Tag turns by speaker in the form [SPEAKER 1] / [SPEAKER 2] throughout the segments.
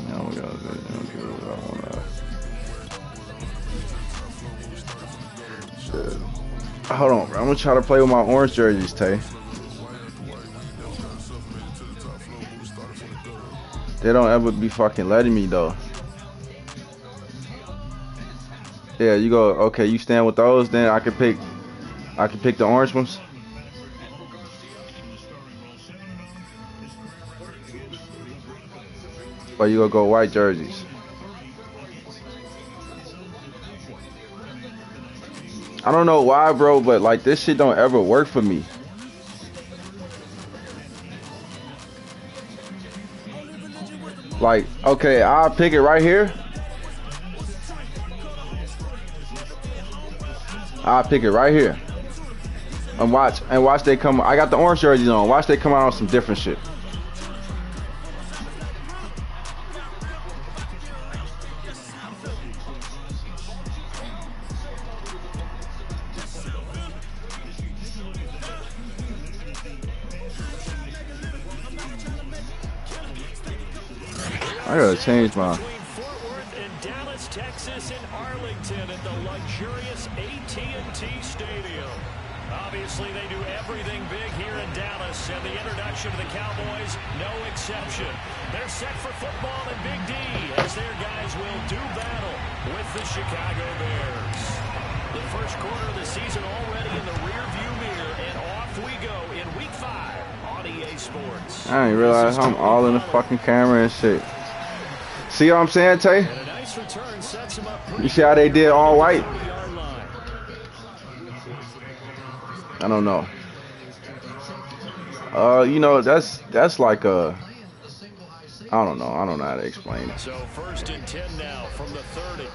[SPEAKER 1] No, we gotta do what I wanna. Shit. Hold on, bro. I'm gonna try to play with my orange jerseys, Tay. They don't ever be fucking letting me though. Yeah, you go. Okay, you stand with those. Then I can pick. I can pick the orange ones. Or you gonna go white jerseys? I don't know why, bro, but like this shit don't ever work for me. Like, okay, I'll pick it right here. I'll pick it right here. And watch they come. I got the orange jerseys on. Watch they come out on some different shit. I gotta change my.
[SPEAKER 2] Texas and Arlington at the luxurious AT&T Stadium. Obviously, they do everything big here in Dallas, and the introduction of the Cowboys, no exception. They're set for football in Big D as their guys will do battle with the Chicago Bears. The first quarter of the season already in the rearview mirror, and off we go in Week 5 on EA Sports.
[SPEAKER 1] I didn't realize I'm all in the fucking camera and shit. See what I'm saying, Tay? You see how they did all white? I don't know. You know, that's like a. I don't know. I don't know how to explain it.
[SPEAKER 2] So 1st and 10 now from the 30.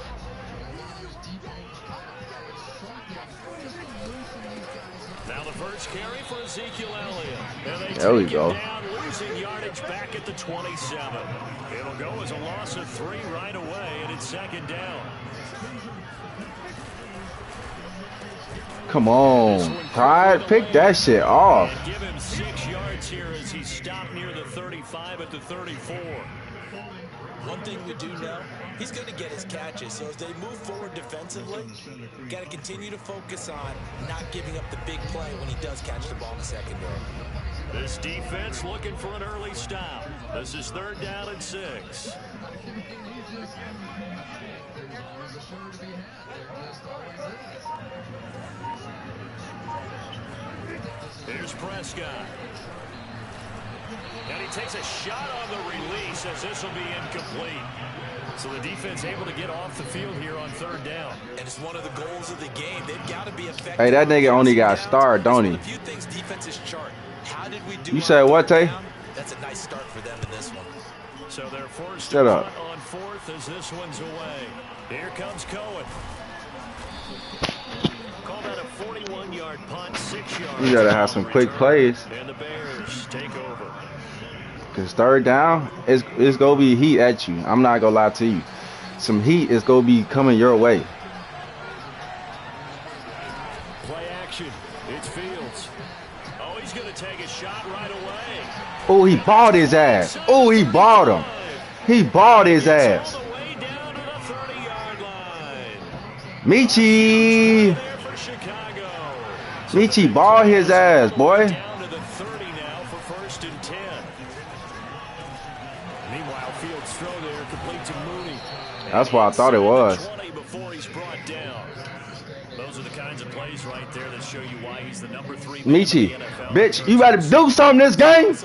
[SPEAKER 2] Now the first carry for Ezekiel Elliott.
[SPEAKER 1] There we go.
[SPEAKER 2] Losing yardage back at the 27. It'll go as a loss of 3 right away, and it's 2nd down.
[SPEAKER 1] Come on, Pride, pick that shit off.
[SPEAKER 2] Give him 6 yards here as he stopped near the 35 at the 34.
[SPEAKER 3] One thing we do know, he's going to get his catches. So as they move forward defensively, got to continue to focus on not giving up the big play when he does catch the ball in the secondary.
[SPEAKER 2] This defense looking for an early stop. This is 3rd down and 6. Here's Prescott. And he takes a shot on the release as this will be incomplete. So the defense able to get off the field here on 3rd down.
[SPEAKER 3] And it's one of the goals of the game. They've got to be effective.
[SPEAKER 1] Hey, that nigga only got starred, don't he?
[SPEAKER 3] A few things defenses chart. How did we do?
[SPEAKER 1] You said what, Tay?
[SPEAKER 3] That's a nice start for them in this one.
[SPEAKER 2] So they're forced
[SPEAKER 1] Shut up.
[SPEAKER 2] on 4th as this one's away. Here comes Cohen. Call that a 41-yard punt, 6 yards.
[SPEAKER 1] You gotta have some quick plays.
[SPEAKER 2] And the Bears take over.
[SPEAKER 1] Cause 3rd down, it's gonna be heat at you. I'm not gonna lie to you. Some heat is gonna be coming your way.
[SPEAKER 2] Play action. It's Fields. Oh, he's gonna take a shot right away.
[SPEAKER 1] Oh, he balled his ass. Oh, he balled him. He balled his ass.
[SPEAKER 2] All the way down to the 30-yard line.
[SPEAKER 1] Michi.
[SPEAKER 2] There for Chicago.
[SPEAKER 1] Michi balled his ass, boy.
[SPEAKER 2] Down to the 30 now for 1st and 10. Meanwhile, Fields throw there complete to Mooney.
[SPEAKER 1] That's what I thought it was.
[SPEAKER 2] 20 before he's brought down. Those are the kinds of plays right there that show you why he's the number 3 man
[SPEAKER 1] Michi,
[SPEAKER 2] in the NFL.
[SPEAKER 1] bitch, you better do something this game.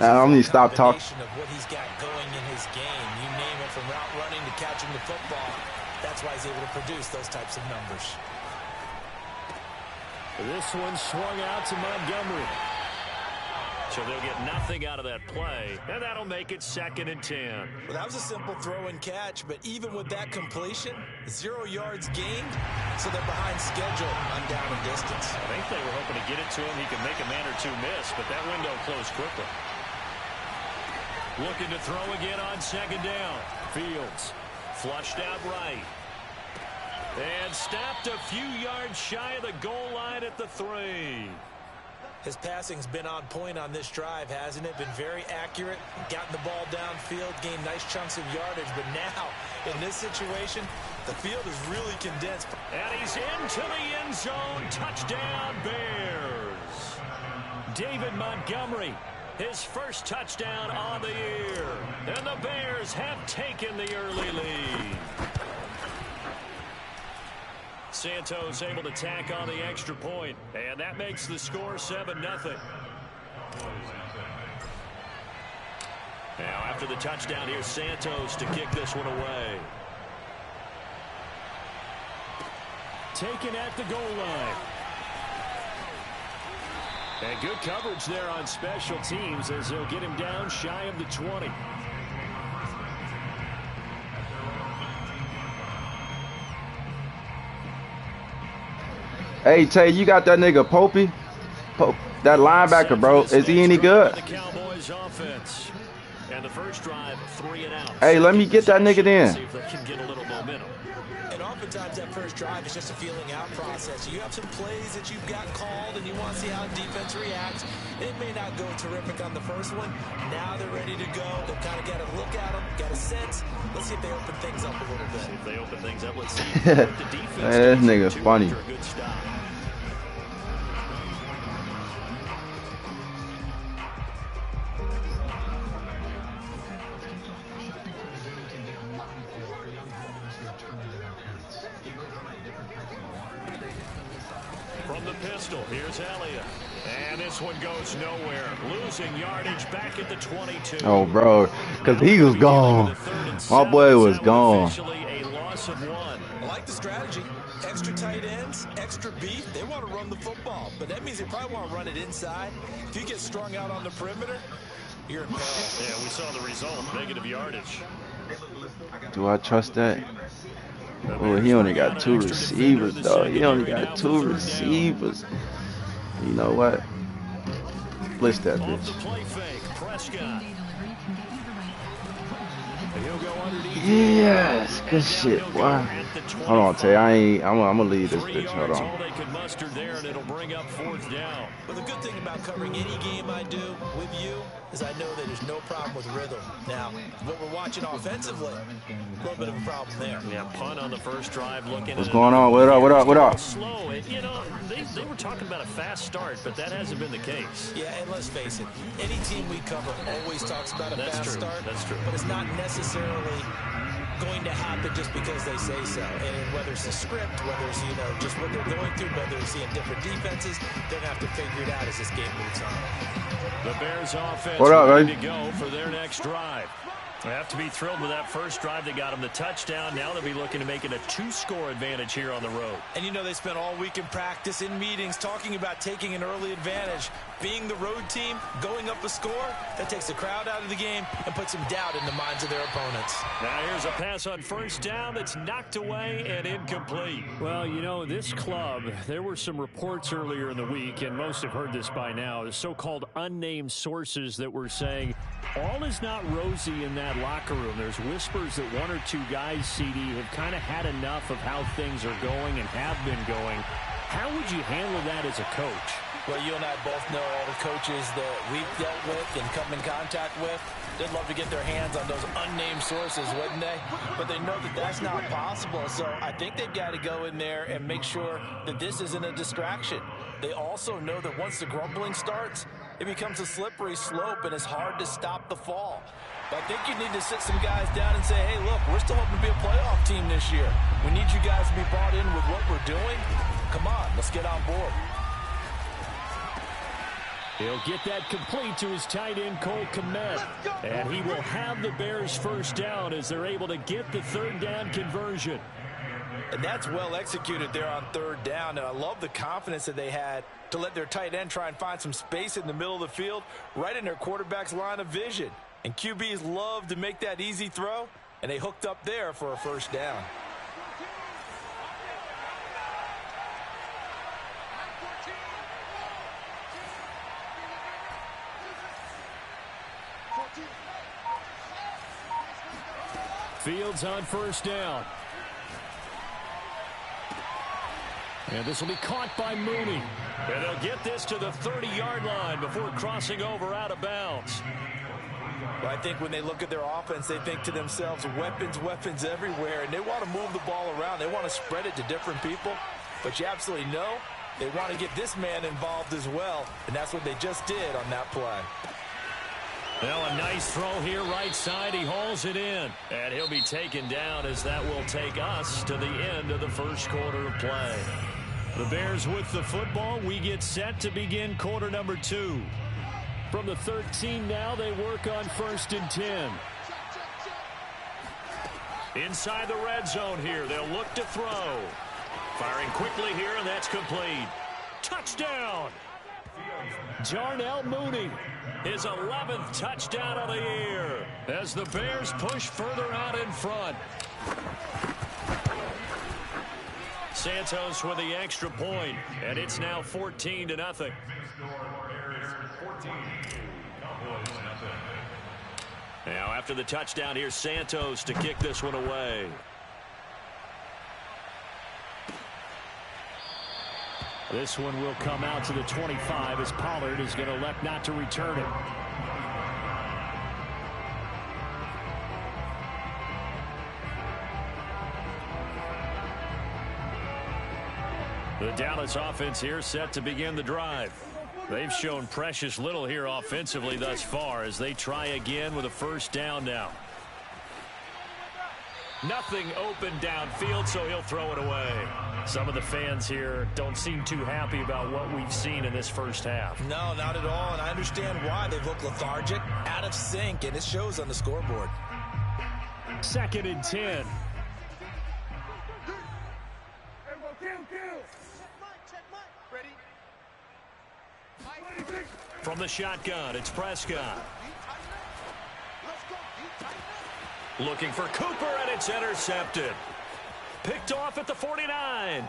[SPEAKER 1] I need to stop talking.
[SPEAKER 3] Of what he's got going in his game. You name it, from route running to catching the football. That's why he's able to produce those types of numbers.
[SPEAKER 2] This one swung out to Montgomery. So they'll get nothing out of that play, and that'll make it 2nd and 10.
[SPEAKER 3] Well, that was a simple throw and catch, but even with that completion, 0 yards gained, so they're behind schedule on down and distance.
[SPEAKER 2] I think they were hoping to get it to him. He could make a man or two miss, but that window closed quickly. Looking to throw again on 2nd down. Fields flushed out right. And stopped a few yards shy of the goal line at the 3.
[SPEAKER 3] His passing's been on point on this drive, hasn't it? Been very accurate, gotten the ball downfield, gained nice chunks of yardage. But now, in this situation, the field is really condensed.
[SPEAKER 2] And he's into the end zone. Touchdown, Bears. David Montgomery, his first touchdown on the year. And the Bears have taken the early lead. Santos able to tack on the extra point, and that makes the score 7-0. Now after the touchdown, here's Santos to kick this one away. Taken at the goal line. And good coverage there on special teams as they'll get him down shy of the 20.
[SPEAKER 1] Hey, Tay, you got that nigga Popey? That linebacker, bro. Is he any good?
[SPEAKER 2] The Cowboys offense. And the first drive, 3 and out.
[SPEAKER 1] Hey, let me get that nigga in.
[SPEAKER 2] See if they can get a little momentum.
[SPEAKER 3] And oftentimes that first drive is just a feeling out process. You have some plays that you've got called and you want to see how defense reacts. It may not go terrific on the first one. Now they're ready to go. They've kind of got to look at them, got a sense. Let's see if they open things up a little bit.
[SPEAKER 2] See if they open things up. Let's see what the defense
[SPEAKER 1] Man, this nigga's funny.
[SPEAKER 2] after a good stop. From the pistol, here's Elliott. And this one goes nowhere. Losing yardage back at the 22.
[SPEAKER 1] Oh, bro, because he was gone. My boy was gone.
[SPEAKER 2] A loss of 1.
[SPEAKER 3] I like the strategy. Extra tight ends, extra beef. They want to run the football, but that means they probably want to run it inside. If you get strung out on the perimeter, you're in peril.
[SPEAKER 2] Yeah, we saw the result. Negative yardage.
[SPEAKER 1] Do I trust that? Oh, he only got 2 receivers, though. He only got 2 receivers. You know what? Blitz that bitch. Yes, good shit, boy. Hold on, Tay. I'm gonna leave this bitch. Hold on.
[SPEAKER 3] But the good thing about covering any game I do with you is I know that there's no problem with rhythm. Now, what we're watching offensively, a little bit of a problem there.
[SPEAKER 2] Yeah, punt on the first drive. Looking.
[SPEAKER 1] What's going on? What up? What up? What up?
[SPEAKER 2] Slow. You know, they were talking about a fast start, but that hasn't been the case.
[SPEAKER 3] Yeah, and let's face it, any team we cover always talks about a fast start.
[SPEAKER 2] That's true.
[SPEAKER 3] But it's not necessarily going to happen just because they say so. And whether it's the script, whether it's, you know, just what they're going through, whether they're seeing different defenses, they're going to have to figure it out as this game moves on.
[SPEAKER 2] The Bears offense ready to go for their next drive. They have to be thrilled with that first drive. They got them the touchdown. Now they'll be looking to make it a 2-score advantage here on the road.
[SPEAKER 3] And you know, they spent all week in practice, in meetings, talking about taking an early advantage. Being the road team, going up a score, that takes the crowd out of the game and puts some doubt in the minds of their opponents.
[SPEAKER 2] Now here's a pass on first down that's knocked away and incomplete. Well, you know, this club, there were some reports earlier in the week, and most have heard this by now, the so-called unnamed sources that were saying all is not rosy in that locker room. There's whispers that 1 or 2 guys, CD, have kind of had enough of how things are going and have been going. How would you handle that as a coach?
[SPEAKER 3] Well, you and I both know all the coaches that we've dealt with and come in contact with. They'd love to get their hands on those unnamed sources, wouldn't they? But they know that that's not possible. So I think they've got to go in there and make sure that this isn't a distraction. They also know that once the grumbling starts, it becomes a slippery slope and it's hard to stop the fall. But I think you need to sit some guys down and say, hey, look, we're still hoping to be a playoff team this year. We need you guys to be bought in with what we're doing. Come on, let's get on board.
[SPEAKER 2] He'll get that complete to his tight end, Cole Kmet. And he will have the Bears first down as they're able to get the third down conversion.
[SPEAKER 3] And that's well executed there on third down. And I love the confidence that they had to let their tight end try and find some space in the middle of the field, right in their quarterback's line of vision. And QBs love to make that easy throw, and they hooked up there for a first down.
[SPEAKER 2] Fields on first down. And this will be caught by Mooney. And they'll get this to the 30-yard line before crossing over out of bounds.
[SPEAKER 3] Well, I think when they look at their offense, they think to themselves, weapons, weapons everywhere, and they want to move the ball around. They want to spread it to different people. But you absolutely know they want to get this man involved as well, and that's what they just did on that play.
[SPEAKER 2] Well, a nice throw here right side. He hauls it in, and he'll be taken down as that will take us to the end of the first quarter of play. The Bears with the football. We get set to begin quarter number 2. From the 13 now, they work on 1st and 10. Inside the red zone here, they'll look to throw. Firing quickly here, and that's complete. Touchdown! Jarnell Mooney, his 11th touchdown of the year, as the Bears push further out in front. Santos with the extra point, and it's now 14-0. Now after the touchdown, here's Santos to kick this one away. This one will come out to the 25 as Pollard is going to elect not to return it. The Dallas offense here set to begin the drive. They've shown precious little here offensively thus far as they try again with a first down now. Nothing open downfield, so he'll throw it away. Some of the fans here don't seem too happy about what we've seen in this first half.
[SPEAKER 3] No, not at all, and I understand why. They look lethargic, out of sync, and it shows on the scoreboard.
[SPEAKER 2] 2nd and 10. From the shotgun, it's Prescott. Looking for Cooper, and it's intercepted. Picked off at the 49.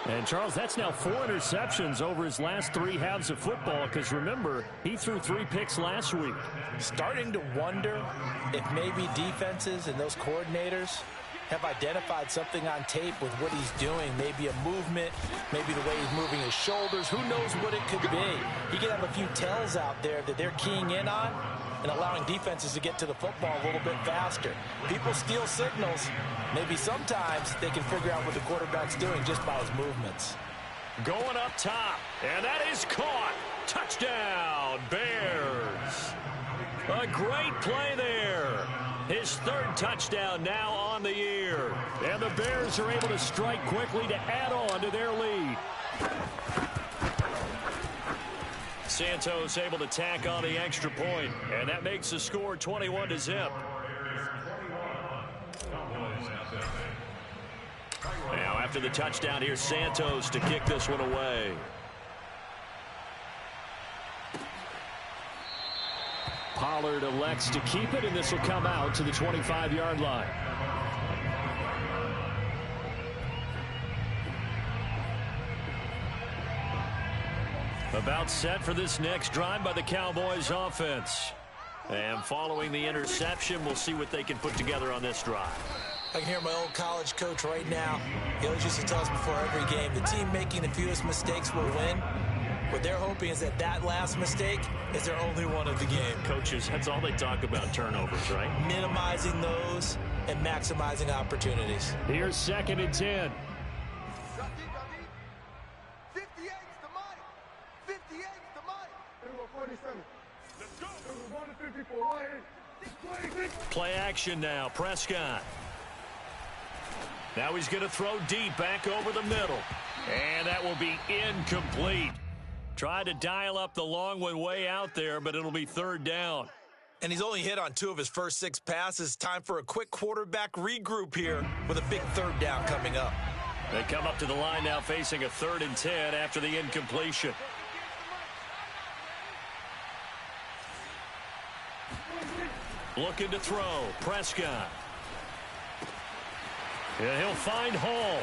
[SPEAKER 2] And, Charles, that's now 4 interceptions over his last 3 halves of football because, remember, he threw 3 picks last week.
[SPEAKER 3] Starting to wonder if maybe defenses and those coordinators have identified something on tape with what he's doing. Maybe a movement, maybe the way he's moving his shoulders. Who knows what it could be? He could have a few tells out there that they're keying in on and allowing defenses to get to the football a little bit faster. People steal signals. Maybe sometimes they can figure out what the quarterback's doing just by his movements.
[SPEAKER 2] Going up top, and that is caught. Touchdown, Bears. A great play there. His 3rd touchdown now on the year. And the Bears are able to strike quickly to add on to their lead. Santos able to tack on the extra point, and that makes the score 21-0. Now after the touchdown, here's Santos to kick this one away. Pollard elects to keep it, and this will come out to the 25-yard line. About set for this next drive by the Cowboys offense. And following the interception, we'll see what they can put together on this drive.
[SPEAKER 3] I can hear my old college coach right now. He always used to tell us before every game, the team making the fewest mistakes will win. What they're hoping is that that last mistake is their only one of the game.
[SPEAKER 2] Coaches, that's all they talk about, turnovers, right?
[SPEAKER 3] Minimizing those and maximizing opportunities.
[SPEAKER 2] Here's 2nd and 10. Play action now, Prescott. Now he's going to throw deep back over the middle. And that will be incomplete. Tried to dial up the long one way out there, but it'll be 3rd down.
[SPEAKER 3] And he's only hit on 2 of his first 6 passes. Time for a quick quarterback regroup here with a big 3rd down coming up.
[SPEAKER 2] They come up to the line now facing a 3rd and 10 after the incompletion. Looking to throw, Prescott. And he'll find Hall.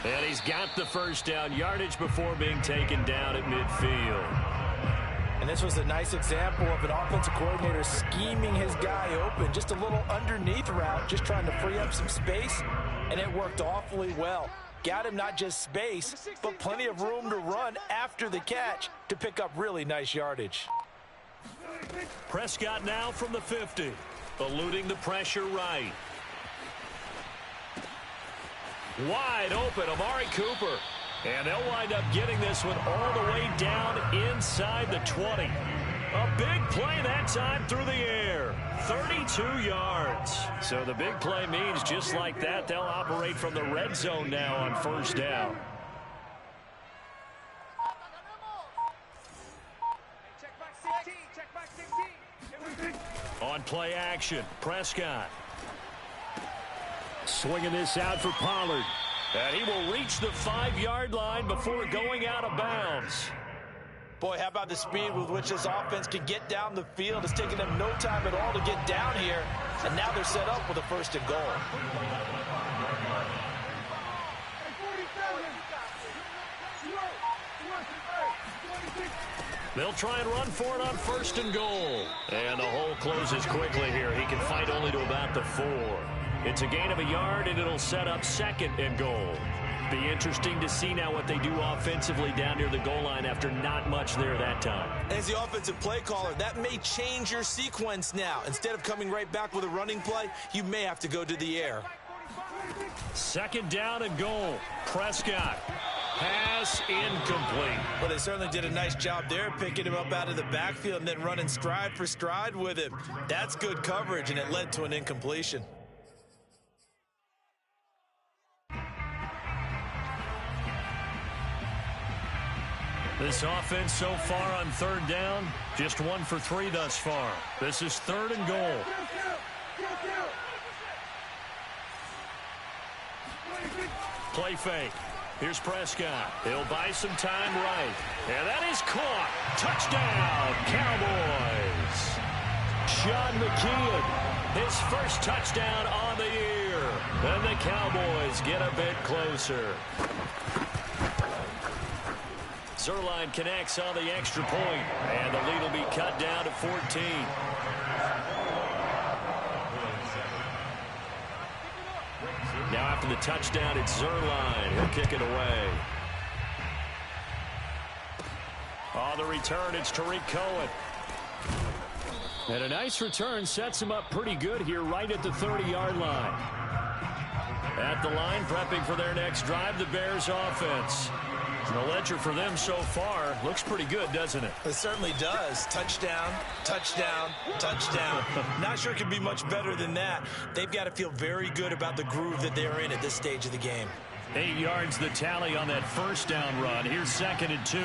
[SPEAKER 2] And he's got the first down, yardage before being taken down at midfield.
[SPEAKER 3] And this was a nice example of an offensive coordinator scheming his guy open. Just a little underneath route, just trying to free up some space. And it worked awfully well. got him not just space, but plenty of room to run after the catch to pick up really nice yardage.
[SPEAKER 2] Prescott now from the 50, eluding the pressure right. Wide open, Amari Cooper. And they'll wind up getting this one all the way down inside the 20. A big play that time through the air. 32 yards. So the big play means just like that, they'll operate from the red zone now on first down. On play action, Prescott. Swinging this out for Pollard. And he will reach the 5-yard line before going out of bounds.
[SPEAKER 3] Boy, how about the speed with which this offense can get down the field? It's taken them no time at all to get down here. And now they're set up with a 1st and goal.
[SPEAKER 2] They'll try and run for it on 1st and goal. And the hole closes quickly here. He can fight only to about the 4. It's a gain of a yard, and it'll set up 2nd and goal. Be interesting to see now what they do offensively down near the goal line after not much there that time.
[SPEAKER 3] As the offensive play caller, that may change your sequence now. Instead of coming right back with a running play, you may have to go to the air.
[SPEAKER 2] 2nd down and goal. Prescott. Pass incomplete.
[SPEAKER 3] Well, they certainly did a nice job there, picking him up out of the backfield and then running stride for stride with him. That's good coverage, and it led to an incompletion.
[SPEAKER 2] This offense so far on 3rd down, just 1 for 3 thus far. This is 3rd and goal. Play fake. Here's Prescott. He'll buy some time right. And that is caught. Touchdown, Cowboys. Sean McKeon, his 1st touchdown on the year. And the Cowboys get a bit closer. Zerline connects on the extra point, and the lead will be cut down to 14. Now after the touchdown, it's Zerline. He'll kick it away. On the return, it's Tariq Cohen. And a nice return sets him up pretty good here right at the 30-yard line. At the line, prepping for their next drive, the Bears offense. The ledger for them so far looks pretty good, doesn't it?
[SPEAKER 3] It certainly does. Touchdown, touchdown, touchdown. Not sure it could be much better than that. They've got to feel very good about the groove that they're in at this stage of the game.
[SPEAKER 2] 8 yards the tally on that 1st down run. Here's 2nd and 2.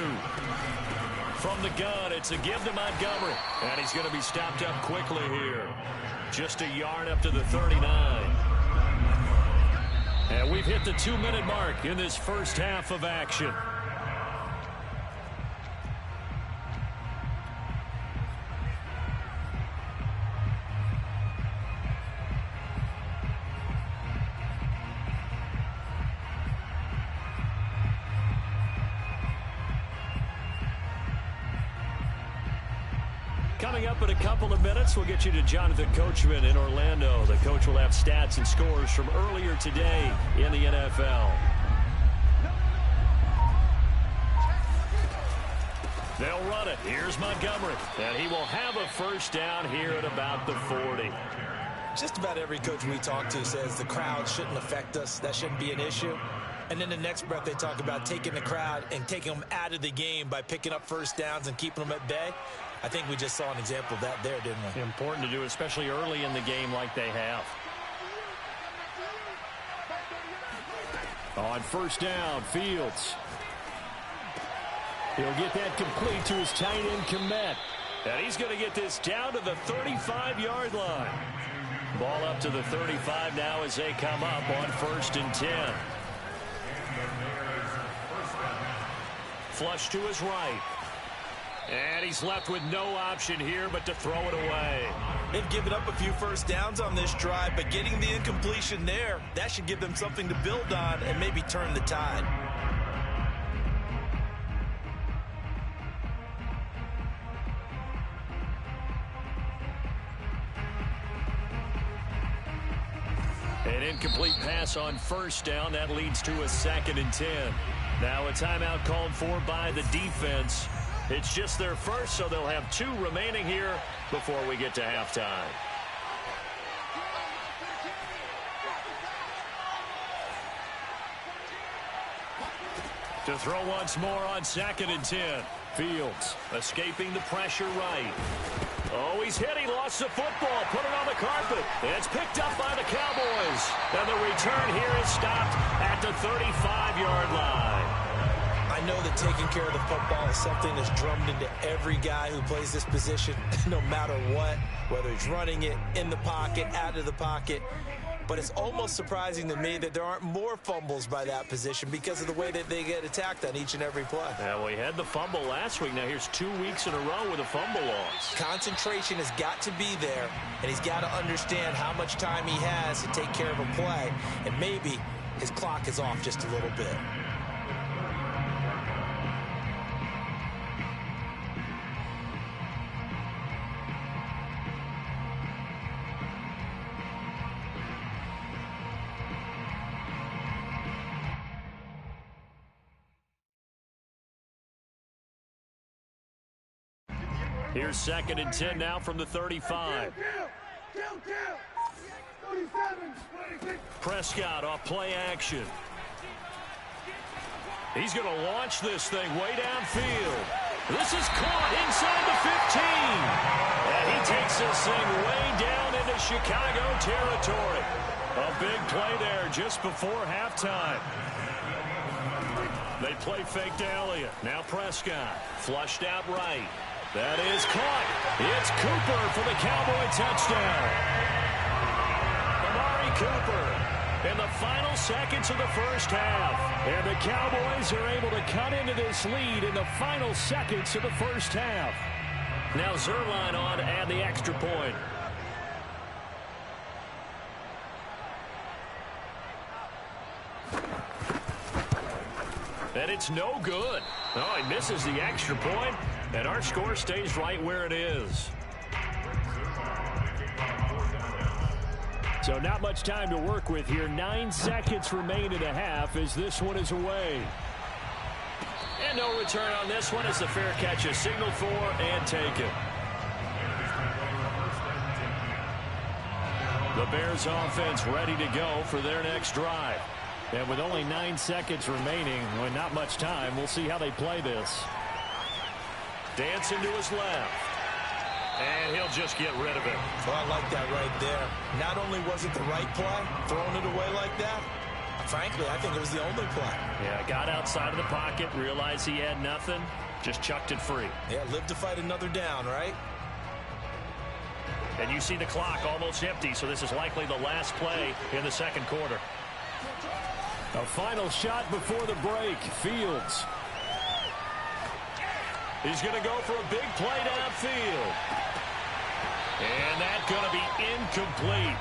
[SPEAKER 2] From the gun, it's a give to Montgomery. And he's going to be stopped up quickly here. Just a yard up to the 39. And we've hit the 2-minute mark in this first half of action. Coming up in a couple of minutes, we'll get you to Jonathan Coachman in Orlando. The coach will have stats and scores from earlier today in the NFL. They'll run it. Here's Montgomery. And he will have a 1st down here at about the 40.
[SPEAKER 3] Just about every coach we talk to says the crowd shouldn't affect us. That shouldn't be an issue. And then the next breath they talk about taking the crowd and taking them out of the game by picking up 1st downs and keeping them at bay. I think we just saw an example of that there, didn't we?
[SPEAKER 2] Important to do, especially early in the game like they have. On 1st down, Fields. He'll get that complete to his tight end, Kmet. And he's going to get this down to the 35-yard line. Ball up to the 35 now as they come up on 1st and 10. Flush to his right. And he's left with no option here but to throw it away.
[SPEAKER 3] They've given up a few 1st downs on this drive, but getting the incompletion there, that should give them something to build on and maybe turn the tide.
[SPEAKER 2] An incomplete pass on first down. That leads to a 2nd and 10. Now a timeout called for by the defense. It's just their first, so they'll have 2 remaining here before we get to halftime. To throw once more on 2nd and 10. Fields escaping the pressure right. Oh, he's hit. He lost the football. Put it on the carpet. It's picked up by the Cowboys. And the return here is stopped at the 35-yard line.
[SPEAKER 3] I know that taking care of the football is something that's drummed into every guy who plays this position, no matter what, whether he's running it, in the pocket, out of the pocket. But it's almost surprising to me that there aren't more fumbles by that position because of the way that they get attacked on each and every play.
[SPEAKER 2] Yeah, well, he had the fumble last week. Now here's 2 weeks in a row with a fumble loss.
[SPEAKER 3] Concentration has got to be there, and he's got to understand how much time he has to take care of a play, and maybe his clock is off just a little bit.
[SPEAKER 2] Here's 2nd and 10 now from the 35. Prescott off play action. He's going to launch this thing way downfield. This is caught inside the 15. And he takes this thing way down into Chicago territory. A big play there just before halftime. They play fake to Elliott. Now Prescott flushed out right. That is caught. It's Cooper for the Cowboy touchdown. Amari Cooper in the final seconds of the first half. And the Cowboys are able to cut into this lead in the final seconds of the first half. Now Zerline on to add the extra point. And it's no good. Oh, he misses the extra point, and our score stays right where it is. So not much time to work with here. 9 seconds remain in the half as this one is away. And no return on this one as the fair catch is signaled for and taken. The Bears offense ready to go for their next drive. And with only 9 seconds remaining, with not much time, we'll see how they play this. Dancing to his left. And he'll just get rid of it.
[SPEAKER 3] Well, I like that right there. Not only was it the right play, throwing it away like that, frankly, I think it was the only play.
[SPEAKER 2] Yeah, got outside of the pocket, realized he had nothing, just chucked it free.
[SPEAKER 3] Yeah, live to fight another down, right?
[SPEAKER 2] And you see the clock almost empty, so this is likely the last play in the second quarter. A final shot before the break. Fields. He's going to go for a big play downfield. And that's going to be incomplete.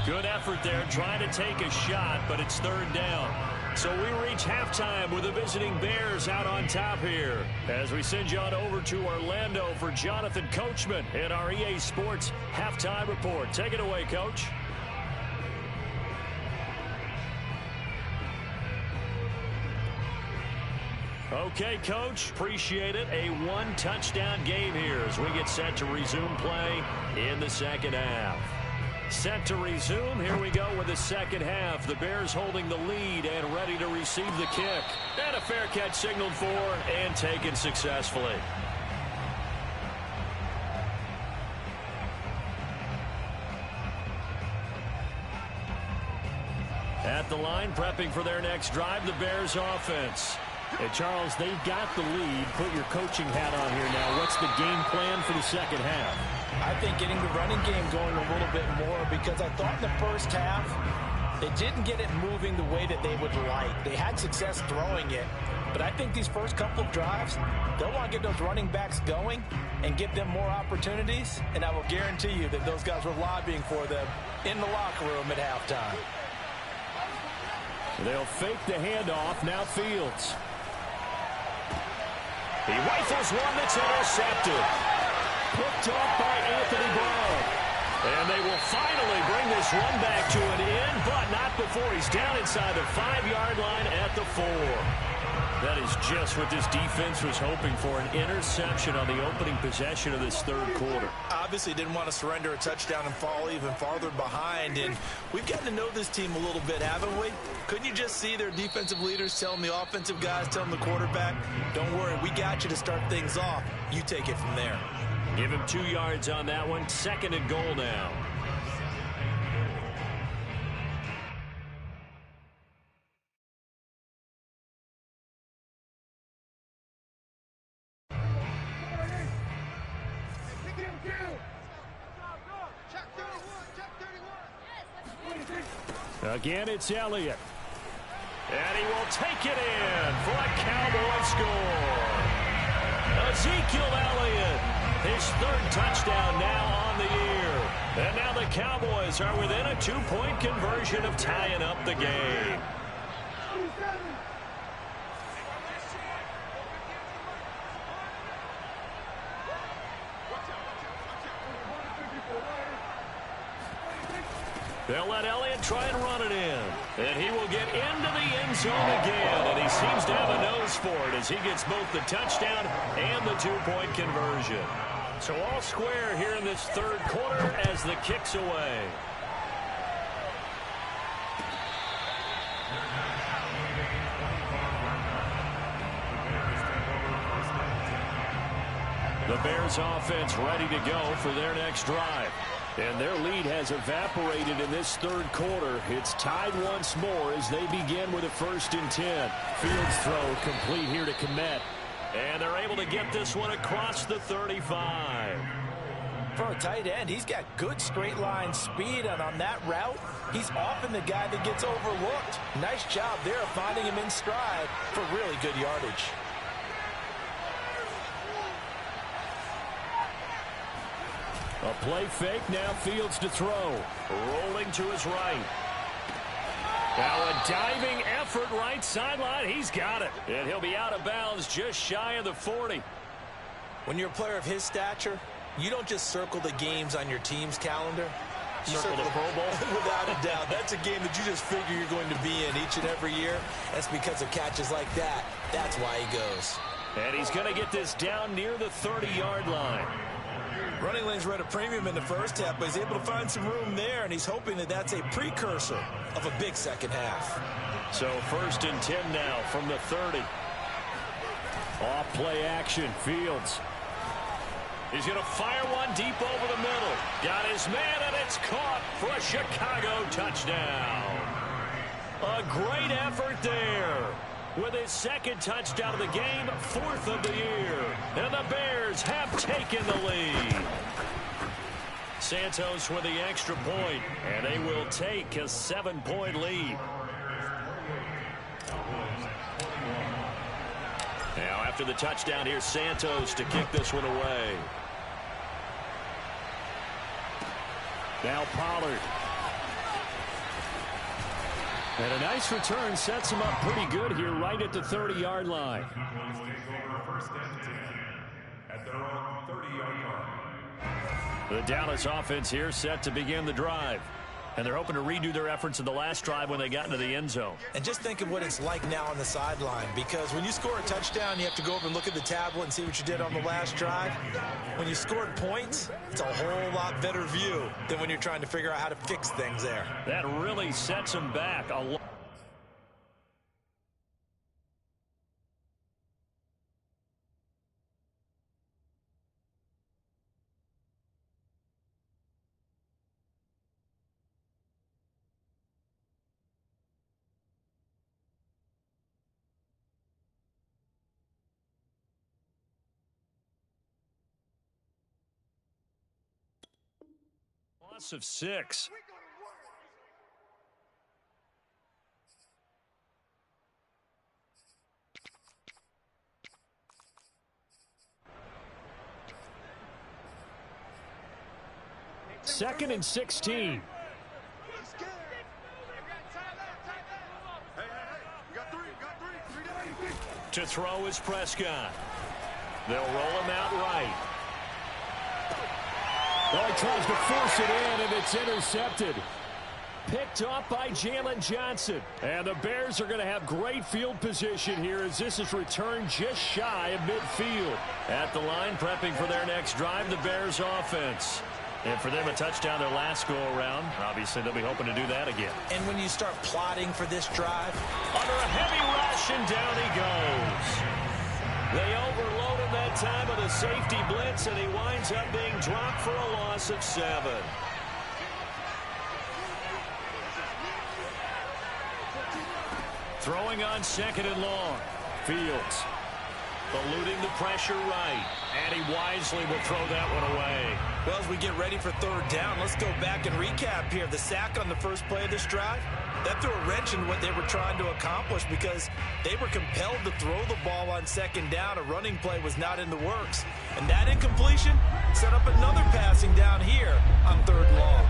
[SPEAKER 2] Good effort there trying to take a shot, but it's 3rd down. So we reach halftime with the visiting Bears out on top here. As we send you on over to Orlando for Jonathan Coachman in our EA Sports Halftime Report. Take it away, Coach. Okay, Coach, appreciate it. A 1-touchdown game here as we get set to resume play in the second half. Set to resume. Here we go with the second half. The Bears holding the lead and ready to receive the kick. And a fair catch signaled for and taken successfully. At the line, prepping for their next drive, the Bears offense. And Charles, they've got the lead. Put your coaching hat on here now. What's the game plan for the second half?
[SPEAKER 3] I think getting the running game going a little bit more, because I thought in the first half they didn't get it moving the way that they would like. They had success throwing it, but I think these first couple of drives, they'll want to get those running backs going and give them more opportunities, and I will guarantee you that those guys were lobbying for them in the locker room at halftime.
[SPEAKER 2] They'll fake the handoff. Now Fields. He rifles one that's intercepted. Picked off by Anthony Brown. And they will finally bring this one back to an end, but not before he's down inside the 5-yard line at the 4. That is just what this defense was hoping for, an interception on the opening possession of this third quarter.
[SPEAKER 3] Obviously didn't want to surrender a touchdown and fall even farther behind, and we've gotten to know this team a little bit, haven't we? Couldn't you just see their defensive leaders telling the offensive guys, telling the quarterback, don't worry, we got you to start things off. You take it from there.
[SPEAKER 2] Give him 2 yards on that one. 2nd and goal now. Again, it's Elliott. And he will take it in for a Cowboy score. Ezekiel Elliott, his 3rd touchdown now on the year. And now the Cowboys are within a 2-point conversion of tying up the game. They'll let Elliott try and run it in. And he will get into the end zone again. And he seems to have a nose for it as he gets both the touchdown and the 2-point conversion. So all square here in this third quarter as the kick's away. The Bears offense ready to go for their next drive. And their lead has evaporated in this third quarter. It's tied once more as they begin with a 1st and 10. Fields throw complete here to Kmet. And they're able to get this one across the 35.
[SPEAKER 3] For a tight end, he's got good straight line speed, and on that route, he's often the guy that gets overlooked. Nice job there of finding him in stride for really good yardage.
[SPEAKER 2] A play fake, now Fields to throw. Rolling to his right. Now a diving effort right sideline. He's got it. And he'll be out of bounds just shy of the 40.
[SPEAKER 3] When you're a player of his stature, you don't just circle the games on your team's calendar. You
[SPEAKER 2] Circle the Pro Bowl?
[SPEAKER 3] Without a doubt. That's a game that you just figure you're going to be in each and every year. That's because of catches like that. That's why he goes.
[SPEAKER 2] And he's going to get this down near the 30-yard line.
[SPEAKER 3] Running lanes were at a premium in the first half, but he's able to find some room there, and he's hoping that that's a precursor of a big second half.
[SPEAKER 2] So 1st and 10 now from the 30. Off play action, Fields. He's going to fire one deep over the middle. Got his man, and it's caught for a Chicago touchdown. A great effort there. With his 2nd touchdown of the game, 4th of the year. And the Bears have taken the lead. Santos with the extra point, and they will take a 7-point lead. Now after the touchdown, here's Santos to kick this one away. Now Pollard. And a nice return sets him up pretty good here right at the 30-yard line. The Dallas offense here set to begin the drive. And they're hoping to redo their efforts in the last drive when they got into the end zone.
[SPEAKER 3] And just think of what it's like now on the sideline, because when you score a touchdown, you have to go over and look at the tablet and see what you did on the last drive. When you scored points, it's a whole lot better view than when you're trying to figure out how to fix things there.
[SPEAKER 2] That really sets them back a lot. Of 6. Second and 16. To throw is Prescott. They'll roll him out right. Oh, he tries to force it in, and it's intercepted. Picked off by Jalen Johnson. And the Bears are going to have great field position here as this is returned just shy of midfield. At the line, prepping for their next drive, the Bears offense. And for them, a touchdown their last go-around. Obviously, they'll be hoping to do that again.
[SPEAKER 3] And when you start plotting for this drive,
[SPEAKER 2] under a heavy rush, and down he goes. They overload him that time with a safety blitz, and he winds up being dropped for a loss of 7. Throwing on 2nd and long. Fields eluding the pressure right. And he wisely will throw that one away.
[SPEAKER 3] Well, as we get ready for 3rd down, let's go back and recap here. The sack on the first play of this drive, that threw a wrench in what they were trying to accomplish because they were compelled to throw the ball on 2nd down. A running play was not in the works. And that incompletion set up another passing down here on 3rd and long.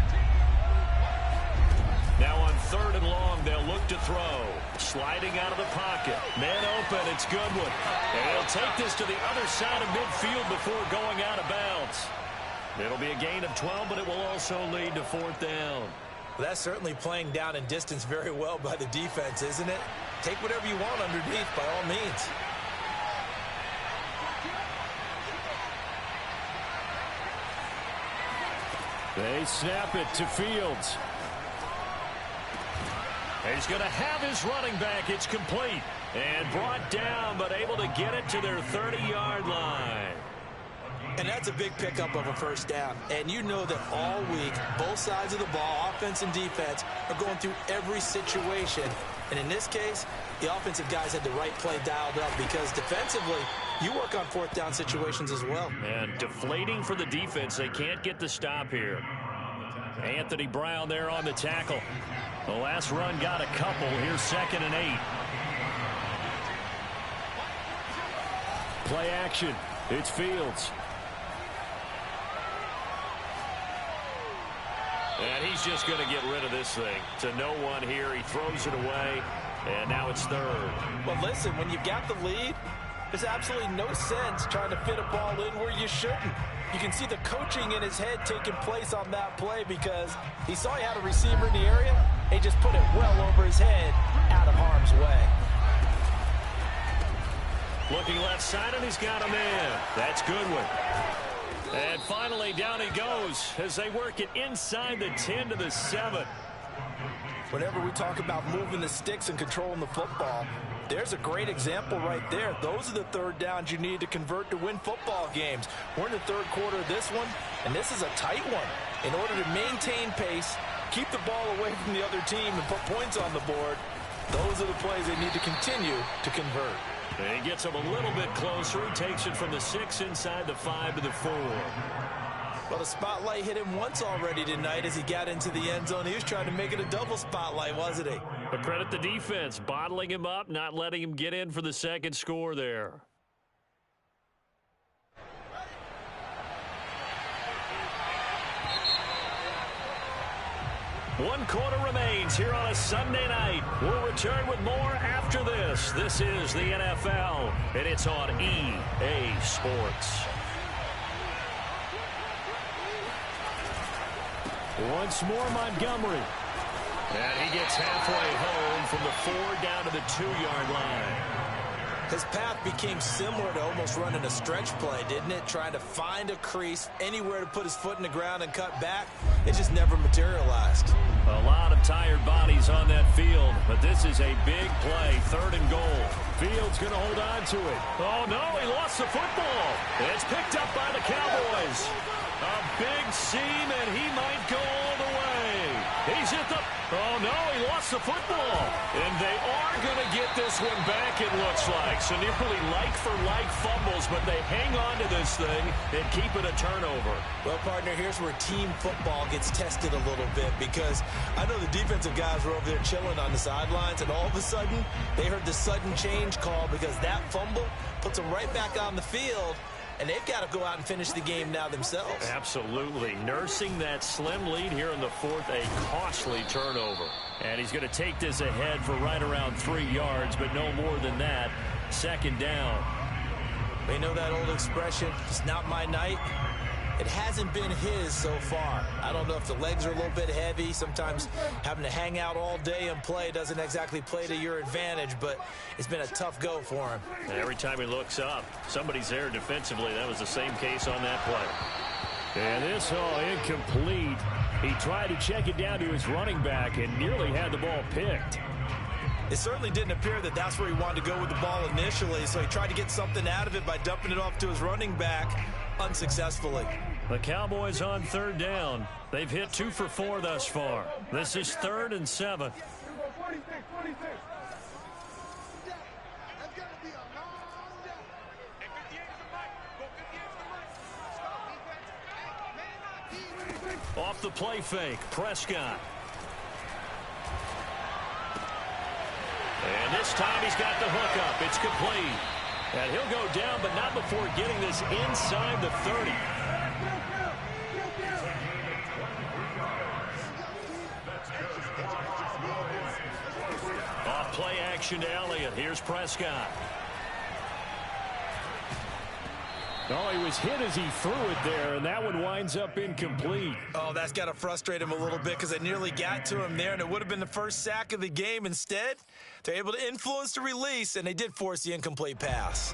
[SPEAKER 2] Now on 3rd and long, they'll look to throw. Sliding out of the pocket. Man open, it's Goodwin. And he'll take this to the other side of midfield before going out of bounds. It'll be a gain of 12, but it will also lead to 4th down.
[SPEAKER 3] Well, that's certainly playing down and distance very well by the defense, isn't it? Take whatever you want underneath by all means.
[SPEAKER 2] They snap it to Fields. He's going to have his running back. It's complete. And brought down, but able to get it to their 30-yard line.
[SPEAKER 3] And that's a big pickup of a 1st down. And you know that all week, both sides of the ball, offense and defense, are going through every situation. And in this case, the offensive guys had the right play dialed up because defensively, you work on 4th down situations as well.
[SPEAKER 2] And deflating for the defense. They can't get the stop here. Anthony Brown there on the tackle. The last run got a couple. Here's 2nd and 8. Play action. It's Fields. And he's just going to get rid of this thing. To no one here. He throws it away. And now it's 3rd.
[SPEAKER 3] Well, listen, when you've got the lead, there's absolutely no sense trying to fit a ball in where you shouldn't. You can see the coaching in his head taking place on that play because he saw he had a receiver in the area. He just put it well over his head, out of harm's way.
[SPEAKER 2] Looking left side, and he's got him in. That's Goodwin. And finally, down he goes as they work it inside the 10 to the 7.
[SPEAKER 3] Whenever we talk about moving the sticks and controlling the football, there's a great example right there. Those are the 3rd downs you need to convert to win football games. We're in the 3rd quarter of this one, and this is a tight one. In order to maintain pace, keep the ball away from the other team, and put points on the board, those are the plays they need to continue to convert.
[SPEAKER 2] And he gets him a little bit closer. He takes it from the 6 inside the 5 to the 4.
[SPEAKER 3] Well, the spotlight hit him once already tonight as he got into the end zone. He was trying to make it a double spotlight, wasn't he?
[SPEAKER 2] But credit the defense, bottling him up, not letting him get in for the 2nd score there. One quarter remains here on a Sunday night. We'll return with more after this. This is the NFL, and it's on EA Sports. Once more, Montgomery. And he gets halfway home from the 4 down to the 2-yard line.
[SPEAKER 3] His path became similar to almost running a stretch play, didn't it? Trying to find a crease, anywhere to put his foot in the ground and cut back. It just never materialized.
[SPEAKER 2] A lot of tired bodies on that field, but this is a big play, 3rd and goal. Fields going to hold on to it. Oh, no, he lost the football. It's picked up by the Cowboys. A big seam, and he might go all the way. He's hit the... Oh, no, he lost the football. And they are going to get this one back, it looks like. So nearly like-for-like fumbles, but they hang on to this thing and keep it a turnover.
[SPEAKER 3] Well, partner, here's where team football gets tested a little bit because I know the defensive guys were over there chilling on the sidelines, and all of a sudden, they heard the sudden change call because that fumble puts them right back on the field. And they've got to go out and finish the game now themselves.
[SPEAKER 2] Absolutely. Nursing that slim lead here in the 4th, a costly turnover. And he's going to take this ahead for right around 3 yards, but no more than that. 2nd down.
[SPEAKER 3] They know that old expression, it's not my night. It hasn't been his so far. I don't know if the legs are a little bit heavy. Sometimes having to hang out all day and play doesn't exactly play to your advantage, but it's been a tough go for him.
[SPEAKER 2] And every time he looks up, somebody's there defensively. That was the same case on that play. And this incomplete. He tried to check it down to his running back and nearly had the ball picked.
[SPEAKER 3] It certainly didn't appear that that's where he wanted to go with the ball initially, so he tried to get something out of it by dumping it off to his running back unsuccessfully.
[SPEAKER 2] The Cowboys on third down. They've hit 2 for 4 thus far. This is 3rd and 7. Off the play fake, Prescott. And this time he's got the hook up. It's complete. And he'll go down, but not before getting this inside the 30. Off play action to Elliott. Here's Prescott. Oh, he was hit as he threw it there, and that one winds up incomplete.
[SPEAKER 3] Oh, that's got to frustrate him a little bit because it nearly got to him there, and it would have been the first sack of the game. Instead, they're able to influence the release, and they did force the incomplete pass.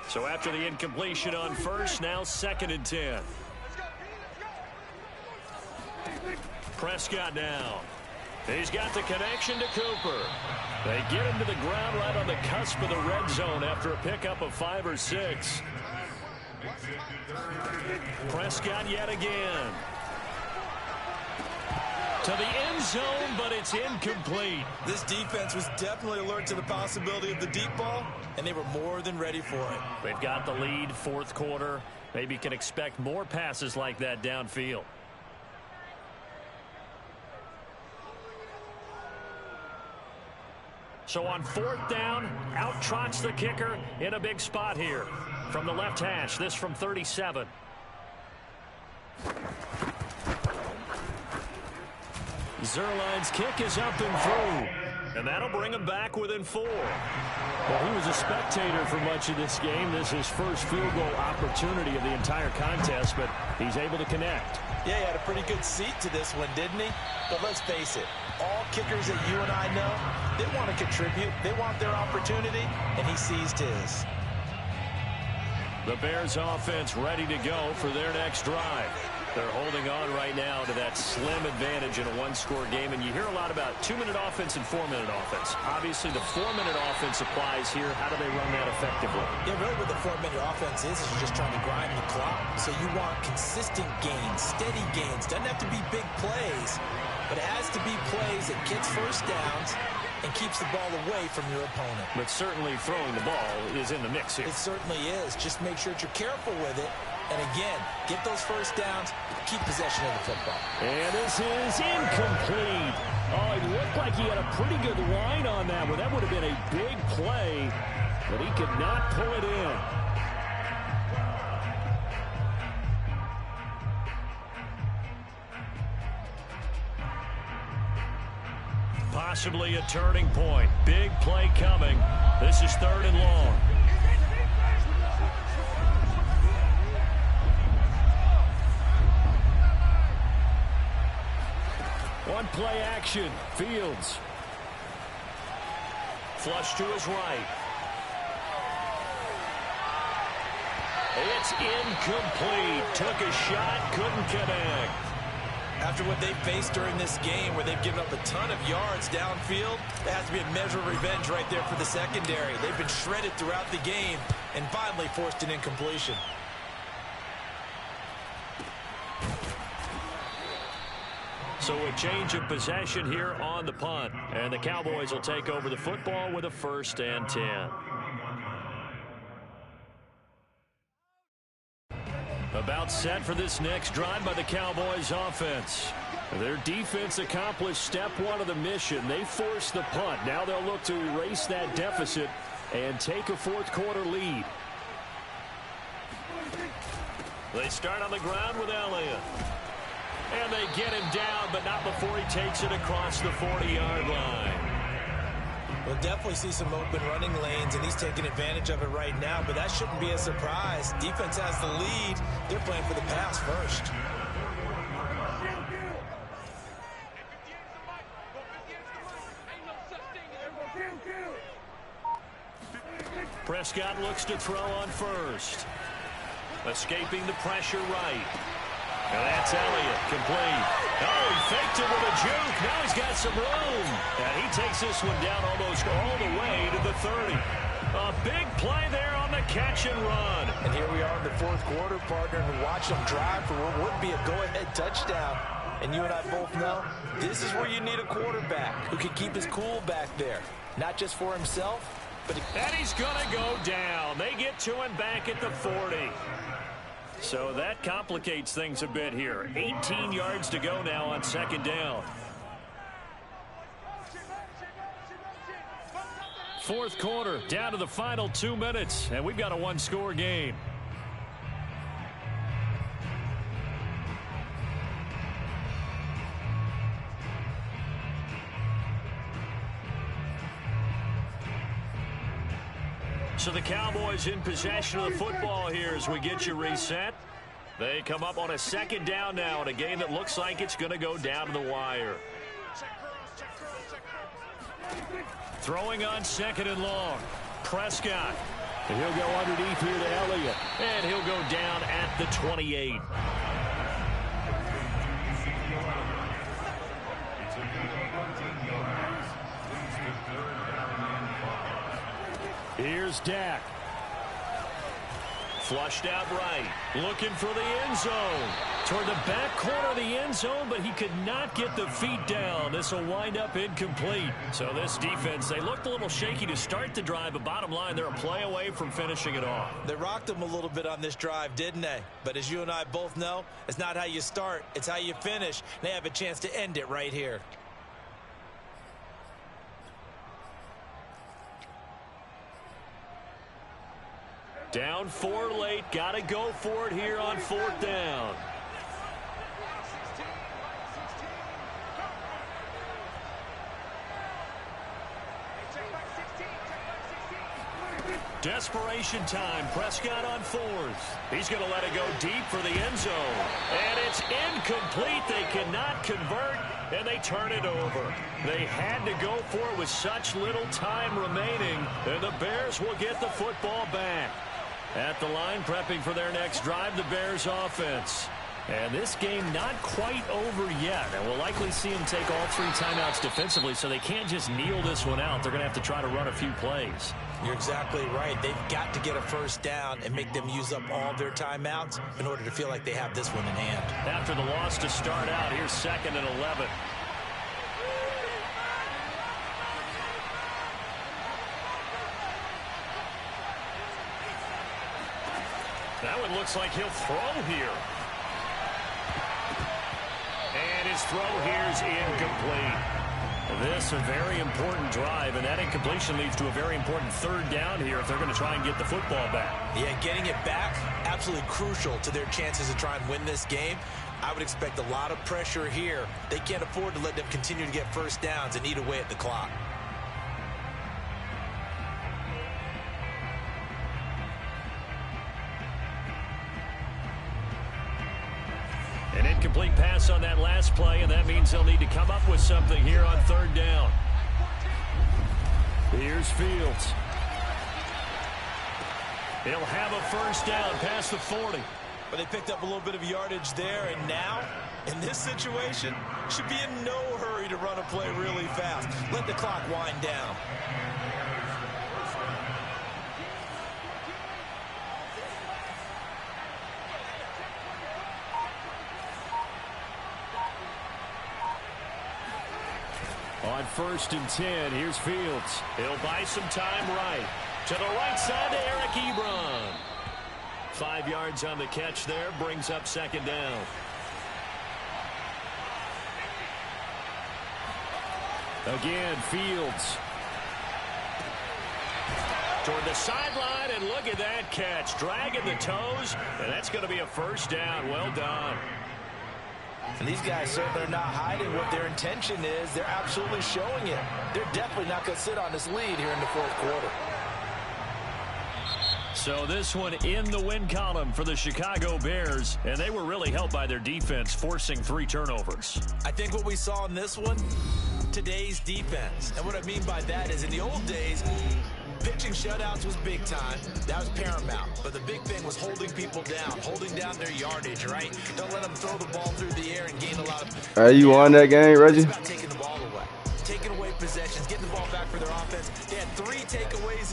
[SPEAKER 2] So after the incompletion on first, now 2nd and 10. Prescott now. He's got the connection to Cooper. They get him to the ground right on the cusp of the red zone after a pickup of 5 or 6. Prescott yet again. To the end zone, but it's incomplete.
[SPEAKER 3] This defense was definitely alert to the possibility of the deep ball, and they were more than ready for it.
[SPEAKER 2] They've got the lead, 4th quarter. Maybe can expect more passes like that downfield. So on 4th down, out trots the kicker in a big spot here. From the left hash, this from 37. Zerline's kick is up and through. And that'll bring him back within 4.
[SPEAKER 4] Well, he was a spectator for much of this game. This is his first field goal opportunity of the entire contest, but he's able to connect.
[SPEAKER 3] Yeah, he had a pretty good seat to this one, didn't he? But let's face it, all kickers that you and I know, they want to contribute. They want their opportunity, and he seized his.
[SPEAKER 2] The Bears offense ready to go for their next drive. They're holding on right now to that slim advantage in a one-score game, and you hear a lot about 2-minute offense and 4-minute offense. Obviously, the 4-minute offense applies here. How do they run that effectively?
[SPEAKER 3] Yeah, really what the 4-minute offense is you're just trying to grind the clock. So you want consistent gains, steady gains. Doesn't have to be big plays, but it has to be plays that gets first downs and keeps the ball away from your opponent.
[SPEAKER 2] But certainly throwing the ball is in the mix here.
[SPEAKER 3] It certainly is. Just make sure that you're careful with it. And again, get those first downs, keep possession of the football.
[SPEAKER 4] And this is incomplete. Oh, it looked like he had a pretty good line on that one. That would have been a big play, but he could not pull it in.
[SPEAKER 2] Possibly a turning point. Big play coming. This is 3rd and long.
[SPEAKER 4] One play action. Fields.
[SPEAKER 2] Flush to his right. It's incomplete. Took a shot, couldn't connect.
[SPEAKER 3] After what they faced during this game where they've given up a ton of yards downfield, there has to be a measure of revenge right there for the secondary. They've been shredded throughout the game and finally forced an incompletion.
[SPEAKER 2] So a change of possession here on the punt. And the Cowboys will take over the football with a 1st and 10. About set for this next drive by the Cowboys offense. Their defense accomplished step 1 of the mission. They forced the punt. Now they'll look to erase that deficit and take a 4th quarter lead. They start on the ground with Elliott. And they get him down, but not before he takes it across the 40-yard line.
[SPEAKER 3] We'll definitely see some open running lanes, and he's taking advantage of it right now, but that shouldn't be a surprise. Defense has the lead. They're playing for the pass first.
[SPEAKER 2] Prescott looks to throw on first. Escaping the pressure right. And that's Elliott, complete. Oh, he faked it with a juke. Now he's got some room. And he takes this one down almost all the way to the 30. A big play there on the catch and run.
[SPEAKER 3] And here we are in the fourth quarter, partner, and watch them drive for what would be a go-ahead touchdown. And you and I both know this is where you need a quarterback who can keep his cool back there. Not just for himself, but...
[SPEAKER 2] And he's going to go down. They get to him back at the 40. So that complicates things a bit here. 18 yards to go now on second down. Fourth quarter, down to the final 2 minutes, and we've got a one-score game. So the Cowboys in possession of the football here as we get you reset. They come up on a second down now in a game that looks like it's going to go down to the wire. Throwing on second and long. Prescott.
[SPEAKER 4] And he'll go underneath here to Elliott.
[SPEAKER 2] And he'll go down at the 28.
[SPEAKER 4] Here's Dak.
[SPEAKER 2] Flushed out right. Looking for the end zone. Toward the back corner of the end zone, but he could not get the feet down. This will wind up incomplete. So this defense, they looked a little shaky to start the drive, but bottom line, they're a play away from finishing it off.
[SPEAKER 3] They rocked them a little bit on this drive, didn't they? But as you and I both know, it's not how you start, it's how you finish. They have a chance to end it right here.
[SPEAKER 2] Down 4 late. Got to go for it here on fourth down. Desperation time. Prescott on fourth. He's going to let it go deep for the end zone. And it's incomplete. They cannot convert, and they turn it over. They had to go for it with such little time remaining, and the Bears will get the football back. At the line, prepping for their next drive, the Bears offense. And this game not quite over yet. And we'll likely see them take all 3 timeouts defensively, so they can't just kneel this one out. They're going to have to try to run a few plays.
[SPEAKER 3] You're exactly right. They've got to get a first down and make them use up all their timeouts in order to feel like they have this one in hand.
[SPEAKER 2] After the loss to start out, here's 2nd and 11. That one looks like he'll throw here. And his throw here is incomplete. This a very important drive, and that incompletion leads to a very important third down here if they're going to try and get the football back.
[SPEAKER 3] Yeah, getting it back, absolutely crucial to their chances to try and win this game. I would expect a lot of pressure here. They can't afford to let them continue to get first downs and eat away at the clock.
[SPEAKER 2] An incomplete pass on that last play, and that means they'll need to come up with something here on third down. Here's Fields. He'll have a first down past the 40.
[SPEAKER 3] But they picked up a little bit of yardage there, and now, in this situation, should be in no hurry to run a play really fast. Let the clock wind down.
[SPEAKER 2] On 1st and 10, here's Fields. He'll buy some time right. To the right side to Eric Ebron. 5 yards on the catch there, brings up 2nd down. Again, Fields. Toward the sideline, and look at that catch. Dragging the toes, and that's going to be a first down. Well done.
[SPEAKER 3] And these guys certainly are not hiding what their intention is. They're absolutely showing it. They're definitely not going to sit on this lead here in the fourth quarter.
[SPEAKER 2] So this one in the win column for the Chicago Bears, and they were really helped by their defense, forcing 3 turnovers.
[SPEAKER 3] I think what we saw in this one, today's defense. And what I mean by that is in the old days, pitching shutouts was big time. That was paramount. But the big thing was holding people down, holding down their yardage, right? Don't let them throw the ball through the air and gain a lot of...
[SPEAKER 1] Are you on that game, Reggie?
[SPEAKER 3] It's about taking the ball away, taking away possessions, getting the ball back for their offense. They had 3 takeaways